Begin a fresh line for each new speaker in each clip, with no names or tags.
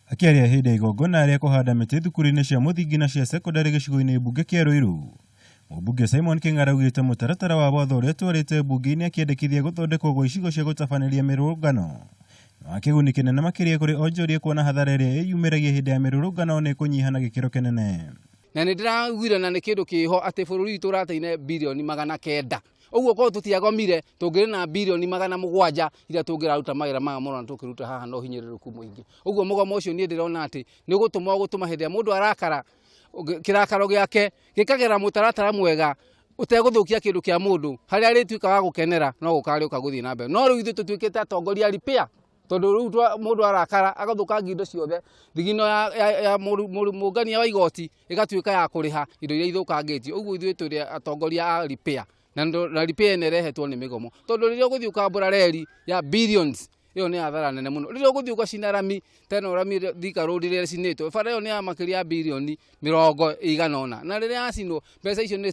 Akiaria hĩndĩ ya igongona rĩa kũhanda mĩtĩ thukuru-inĩ cia mũthingi na cia sekondarĩ gĩcigo-inĩ mbunge kĩa Ruiru, mũmbunge Simon Kĩng'ara augĩte mũtaratara wa watho ũrĩa ũtwarĩte mbunge-inĩ akĩendekithia gũthondekwo gwa icigo cia gũtabanĩria mĩrũrũngano na kĩguni kĩnene makĩria kũrĩ onjoria kuona hathara ĩrĩa ĩyumĩragia hĩndĩ ya mĩrũrũngano nĩ kũnyiha na gĩkĩro kĩnene.
Na nĩ ndĩraiguire na nĩ kĩndũ kĩho atĩ bũrũri witũ ũrateine bilioni 900. Ũguo korwo tũtiagomire tũngĩrĩ na bilioni 700 iria tũngĩraruta mawĩra maya mũno tũkĩruta haha no hinyĩrĩrĩku mũingĩ. Ũguo mũgomo ũcio niĩ ndĩrona atĩ nĩ gũtũma hĩndĩ ya mũndũ arakara kĩrakaro gĩake gĩkagera mũtaratara mwega ũtegũthũkia kĩndũ kĩa mũndũ harĩa arĩtuĩka wa gũkenera no gũkarĩ ũkagũthiĩ na mbere. No rĩu ithuĩ tũtuĩkĩte atongoria repair tondũ rĩu mũndũ arakara agathũkangia indo ciothe thigino ya mũngania wa igoti ĩgatuĩka ya kũrĩha indo iria ithũkangĩtio. Ũguo ithuĩ tũrĩ atongoria a repair na repair nĩ ĩrehetwo nĩ mĩgomo tondũ rĩrĩa ũgũthiĩ ũkambũra reri ya billions ĩyo nĩ hathara nene mũno. Rĩrĩa ũgũthiĩ ũgacina rami tena rami Thika Road rĩrĩa cinĩtwo bara ĩyo nĩ ya makĩria ya bilioni 100 na rĩrĩa yacinwo mbeca icio nĩ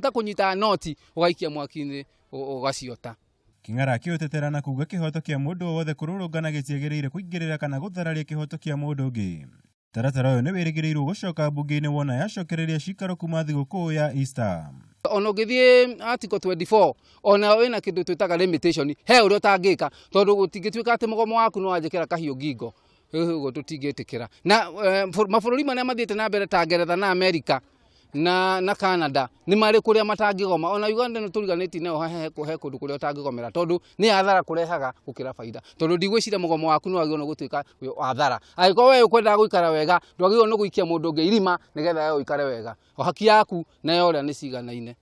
ta kũnyita noti ũgaikia mwaki-inĩ ũgaciota.
Kĩng'ara akĩũtetera na kuuga kĩhoto kĩa mũndũ wothe kũrũrũngana gĩtiagĩrĩire kũingĩrĩra kana gũthararia kĩhoto kĩa mũndũ ũngĩ. Mũtaratara ũyũ nĩ wĩrĩgĩrĩirwo gũcoka mbunge-inĩ wona yacokereria cikaro kuma thigũkũ ya Easter.
Ona ũgĩthiĩ article 24 ona wĩna kĩndũ twĩtaga limitation he ũrĩa ũtangĩka tondũ gũtingĩtuĩka atĩ mũgomo waku no wanjĩkĩra kahiũ ngingo. Ũguo tũtingĩtĩkĩra. Na mabũrũri marĩa mathiĩte na mbere ta Ngeretha na Amerika na Canada nĩ marĩ kũrĩa matangĩgoma. Ona Uganda nĩ tũriganĩtie nayo he kũndũ kũrĩa ũtangĩgomera tondũ nĩ hathara kũrehaga gũkĩra faida. Tondũ ndigwĩciria mũgomo waku nĩ wagĩrĩirwo gũtuĩka hathara. Angĩkorwo wewe ũkwendaga gũikara wega ndwagĩrĩirwo nĩ gũikia mũndũ ũngĩ irima nĩgetha wewe ũikare wega. O haki yaku na ya ũrĩa nĩ ciganaine.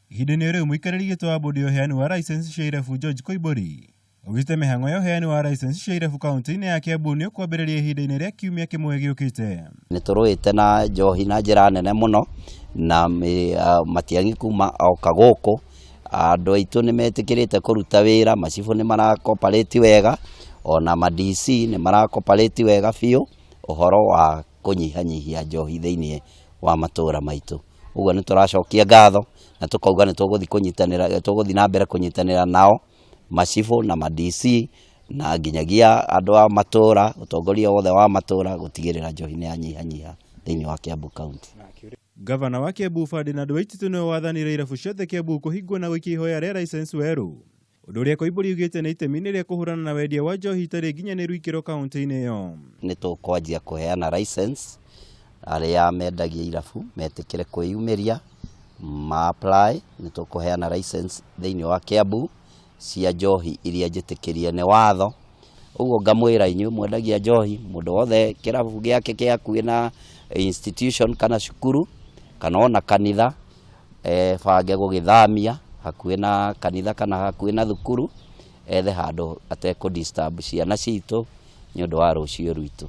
Ihinda-inĩ rĩu mũikarĩri gĩtĩ wa bodi ya ũheani wa license cia irabu George Koimbũri augĩte mĩhang'o ya ũheani wa license cia irabu kaunti-inĩ ya Kiambu nĩ ũkwambĩrĩria ihinda-inĩ rĩa kiumia kĩmwe gĩũkĩte.
Nĩ tũrũĩte na njohi na njĩra nene mũno na matiang'i kuma o kagũkũ. Andũ aitũ nĩ metĩkĩrĩte kũruta wĩra, macibũ nĩ marakoparĩti wega, ona ma-DC nĩ marakoparĩti wega biũ ũhoro wa kũnyihanyihia njohi thĩinĩ wa matũũra maitũ. Ũguo nĩ tũracokia ngatho na tũkauga nĩ tũgũthiĩ na mbere kũnyitanĩra nao macibũ na ma-DC na nginyagia andũ a matũũra, ũtongoria wothe wa matũũra gũtigĩrĩra njohi nĩ yanyihanyiha thĩinĩ wa Kiambu County.
Gavana wa Kiambu Ferdinand Waititu nĩwe wathanire irabu ciothe Kiambu kũhingwo na gũikia ihoya rĩa license werũ. Ũndũ ũrĩa Koimbũri ugĩte nĩ itemi-inĩ rĩa kũhũrana na wendia wa njohi itarĩ nginyanĩru ikĩro kaunti-inĩ ĩyo.
Nĩ tũkwanjia kũheana license arĩa mendagia irabu metĩkĩre kwĩyumĩria ma-apply. Nĩ tũkũheana license thĩinĩ wa Kiambu cia njohi iria njĩtĩkĩrie nĩ watho. Ũguo ngamwĩra inyuĩ mwendagia njohi, mũndũ wothe kĩrabu gĩake kĩ hakuhĩ na institution kana cukuru kana ona kanitha bange gũgĩthamia hakuhĩ na kanitha kana hakuhĩ na thukuru ethe handũ atekũ-disturb ciana citũ nĩ ũndũ wa rũciũ rwitũ.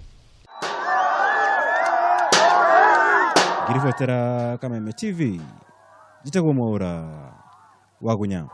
Ngĩribotera Kameme TV, njĩtagwo Mwaũra wa Gunya.